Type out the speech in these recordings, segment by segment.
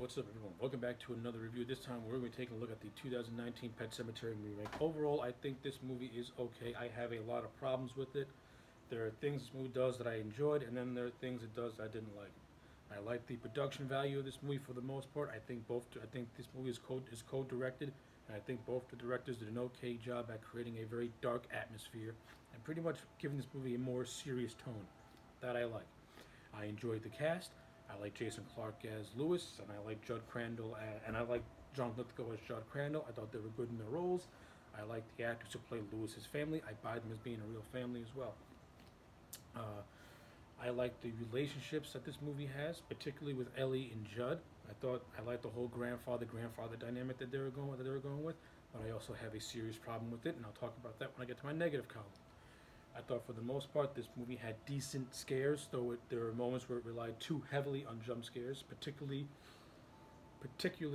What's up, everyone? Welcome back to another review. This time we're going to be taking a look at the 2019 Pet Sematary remake. Overall, I think this movie is okay. I have a lot of problems with it. There are things this movie does that I enjoyed, and then there are things it does that I didn't like. I like the production value of this movie for the most part. I think this movie is co-directed, and I think both the directors did an okay job at creating a very dark atmosphere and pretty much giving this movie a more serious tone. That I like. I enjoyed the cast. I like Jason Clarke as Lewis, and I like Judd Crandall, and I like John Lithgow as Judd Crandall. I thought they were good in their roles. I like the actors who play Lewis's family. I buy them as being a real family as well. Uh, I like the relationships that this movie has, particularly with Ellie and Judd. I liked the whole grandfather dynamic that they were going with, but I also have a serious problem with it, and I'll talk about that when I get to my negative column. I thought for the most part this movie had decent scares, though there were moments where it relied too heavily on jump scares, particularly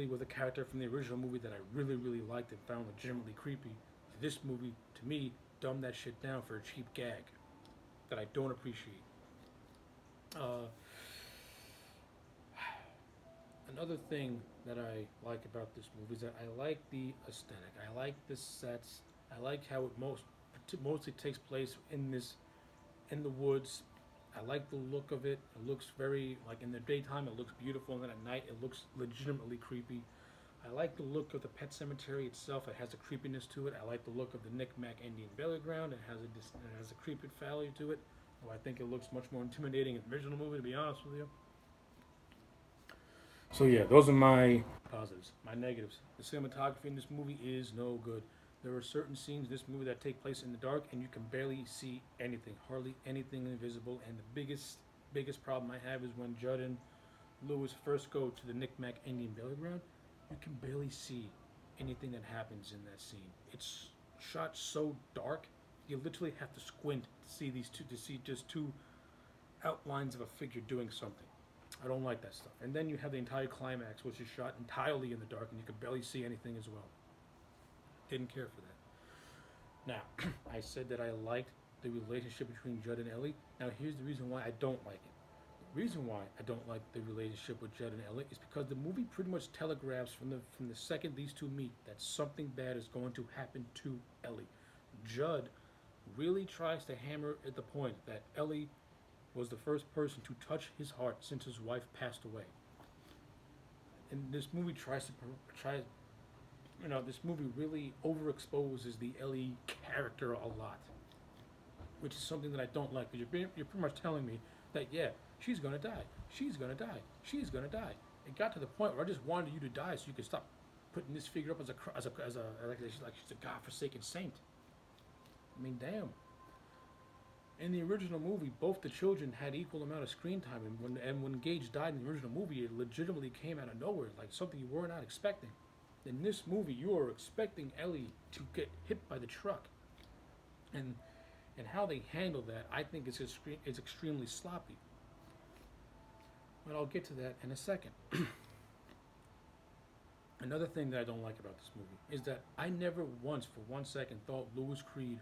with a character from the original movie that I really liked and found legitimately creepy. This movie, to me, dumbed that shit down for a cheap gag that I don't appreciate. Uh, Another thing that I like about this movie is that I like the aesthetic. I like the sets. I like how it mostly takes place in the woods. I like the look of it. It looks very like in the daytime it looks beautiful, and then at night it looks legitimately creepy. I like the look of the pet cemetery itself. It has a creepiness to it. I like the look of the Micmac Indian burial ground. It has a creepy value to it. Oh, I think it looks much more intimidating in the original movie, to be honest with you. So yeah, those are my positives. My negatives. The cinematography in this movie is no good. There are certain scenes in this movie that take place in the dark, and you can barely see anything, hardly anything invisible. And the biggest problem I have is when Judd and Lewis first go to the Micmac Indian burial ground. You can barely see anything that happens in that scene. It's shot so dark, you literally have to squint to see just two outlines of a figure doing something. I don't like that stuff. And then you have the entire climax, which is shot entirely in the dark, and you can barely see anything as well. Didn't care for that. Now, I said that I liked the relationship between Judd and Ellie. Now, here's the reason why I don't like it. The reason why I don't like the relationship with Judd and Ellie is because the movie pretty much telegraphs from the second these two meet that something bad is going to happen to Ellie. Judd really tries to hammer at the point that Ellie was the first person to touch his heart since his wife passed away. And this movie try this movie really overexposes the Ellie character a lot, which is something that I don't like. Because you're pretty much telling me that yeah, she's gonna die, she's gonna die, she's gonna die. It got to the point where I just wanted you to die so you could stop putting this figure up as a like she's a godforsaken saint. I mean, damn. In the original movie, both the children had equal amount of screen time, and when Gage died in the original movie, it legitimately came out of nowhere, like something you were not expecting. In this movie, you are expecting Ellie to get hit by the truck, and how they handle that, I think is extremely sloppy. But I'll get to that in a second. Another thing that I don't like about this movie is that I never once, for 1 second, thought Louis Creed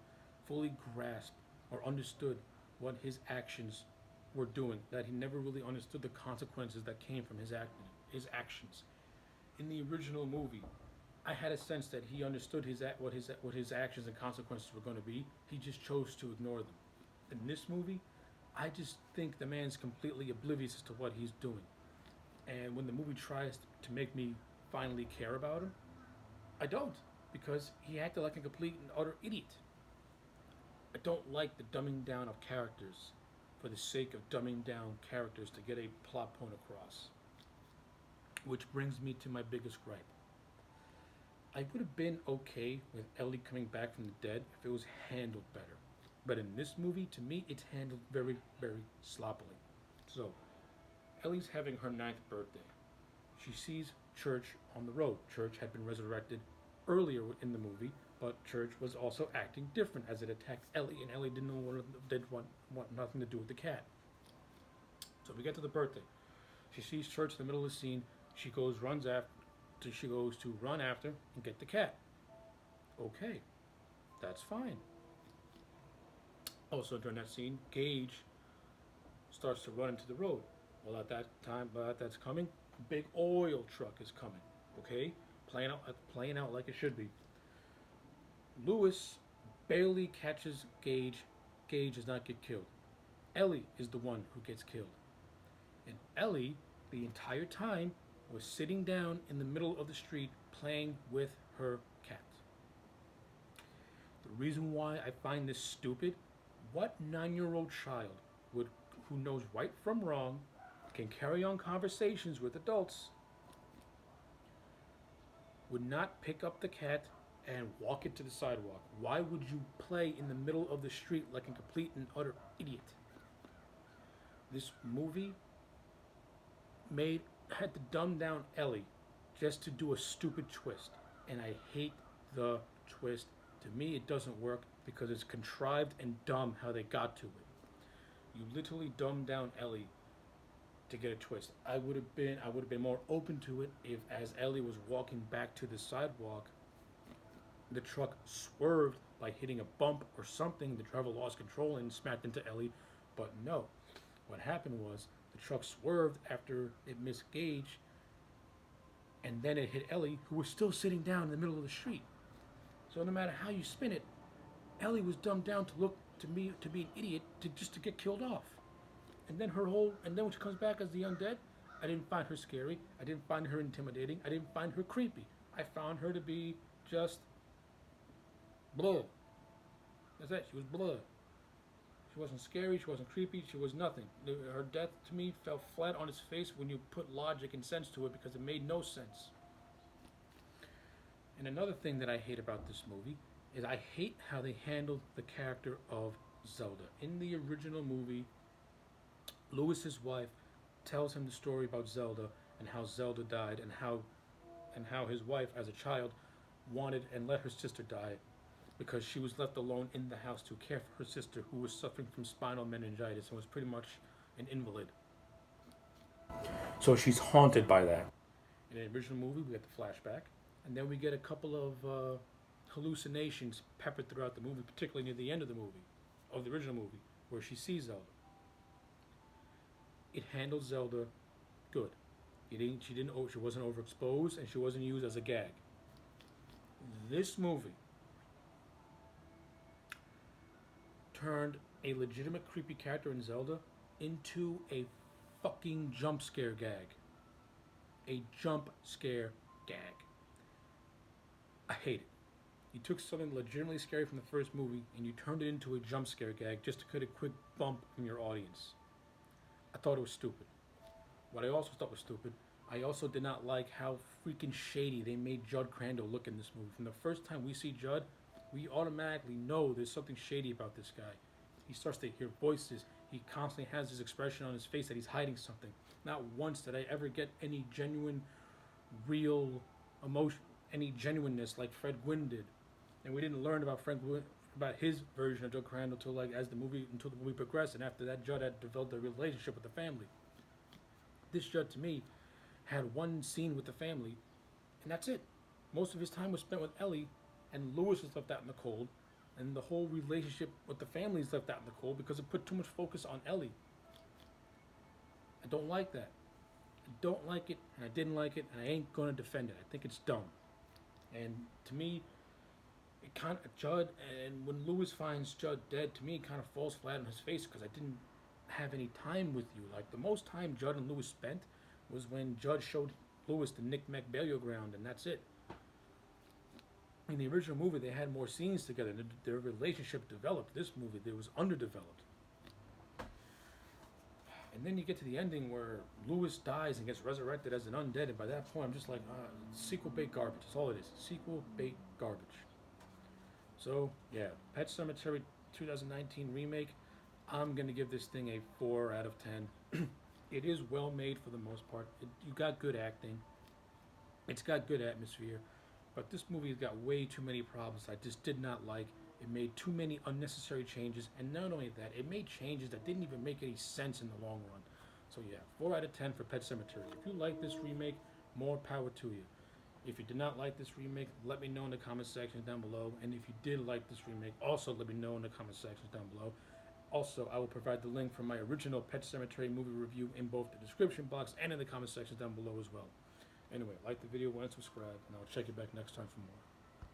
fully grasped or understood what his actions were doing. That he never really understood the consequences that came from his actions. In the original movie, I had a sense that he understood what his actions and consequences were going to be. He just chose to ignore them. In this movie, I just think the man's completely oblivious as to what he's doing. And when the movie tries to make me finally care about him, I don't, because he acted like a complete and utter idiot. I don't like the dumbing down of characters for the sake of dumbing down characters to get a plot point across. Which brings me to my biggest gripe. I would have been okay with Ellie coming back from the dead if it was handled better. But in this movie, to me, it's handled very sloppily. So, Ellie's having her ninth birthday. She sees Church on the road. Church had been resurrected earlier in the movie, but Church was also acting different as it attacked Ellie, and Ellie did want nothing to do with the cat. So we get to the birthday. She sees Church in the middle of the scene. She goes to run after and get the cat. Okay, that's fine. Also during that scene, Gage starts to run into the road. Well, at that time, that's coming. Big oil truck is coming. Okay, playing out like it should be. Lewis barely catches Gage. Gage does not get killed. Ellie is the one who gets killed. And Ellie, the entire time, was sitting down in the middle of the street playing with her cat. The reason why I find this stupid, what 9-year-old child would who knows right from wrong can carry on conversations with adults would not pick up the cat and walk it to the sidewalk? Why would you play in the middle of the street like a complete and utter idiot? This movie made had to dumb down Ellie just to do a stupid twist, and I hate the twist. To me, it doesn't work because it's contrived and dumb how they got to it. You literally dumbed down Ellie to get a twist. I would have been more open to it if, as Ellie was walking back to the sidewalk, the truck swerved by hitting a bump or something. The driver lost control and smacked into Ellie. But no, what happened was the truck swerved after it missed Gage, and then it hit Ellie, who was still sitting down in the middle of the street. So no matter how you spin it, Ellie was dumbed down to look to me to be an idiot to just to get killed off. And then when she comes back as the undead, I didn't find her scary. I didn't find her intimidating. I didn't find her creepy. I found her to be just blood. That's it. She was blood. She wasn't scary. She wasn't creepy. She was nothing. Her death to me fell flat on its face when you put logic and sense to it because it made no sense. And another thing that I hate about this movie is I hate how they handled the character of Zelda. In the original movie, Lewis's wife tells him the story about Zelda and how Zelda died and how his wife as a child wanted and let her sister die because she was left alone in the house to care for her sister who was suffering from spinal meningitis and was pretty much an invalid. So she's haunted by that. In the original movie, we get the flashback, and then we get a couple of hallucinations peppered throughout the movie, particularly near the end of the movie, of the original movie, where she sees Zelda. It handled Zelda good. She wasn't overexposed, and she wasn't used as a gag. This movie turned a legitimate creepy character in Zelda into a fucking jump scare gag. A jump scare gag. I hate it. You took something legitimately scary from the first movie and you turned it into a jump scare gag just to get a quick bump from your audience. I thought it was stupid. What I also thought was stupid, I also did not like how freaking shady they made Judd Crandall look in this movie. From the first time we see Judd, we automatically know there's something shady about this guy. He starts to hear voices. He constantly has this expression on his face that he's hiding something. Not once did I ever get any genuine, real emotion, any genuineness like Fred Gwynn did. And we didn't learn about about his version of Judd Crandall until the movie progressed, and after that, Judd had developed a relationship with the family. This Judd, to me, had one scene with the family, and that's it. Most of his time was spent with Ellie, and Lewis was left out in the cold, and the whole relationship with the family is left out in the cold because it put too much focus on Ellie. I don't like that. I don't like it, and I didn't like it, and I ain't gonna defend it. I think it's dumb. And to me, it kind of Judd, and when Lewis finds Judd dead, to me it kind of falls flat on his face because I didn't have any time with you. Like the most time Judd and Lewis spent was when Judd showed Lewis the Nick Mac burial ground, and that's it. In the original movie, they had more scenes together. Their relationship developed. This movie, it was underdeveloped. And then you get to the ending where Lewis dies and gets resurrected as an undead, and by that point, I'm just like, sequel bait garbage. That's all it is. Sequel bait garbage. So, yeah, Pet Sematary 2019 remake. I'm going to give this thing a 4 out of 10. It is well made for the most part. You got good acting. It's got good atmosphere. But this movie has got way too many problems I just did not like. It made too many unnecessary changes. And not only that, it made changes that didn't even make any sense in the long run. So yeah, 4 out of 10 for Pet Sematary. If you like this remake, more power to you. If you did not like this remake, let me know in the comment section down below. And if you did like this remake, also let me know in the comment section down below. Also, I will provide the link from my original Pet Cemetery movie review in both the description box and in the comment section down below as well. Anyway, like the video and subscribe, and I'll check you back next time for more.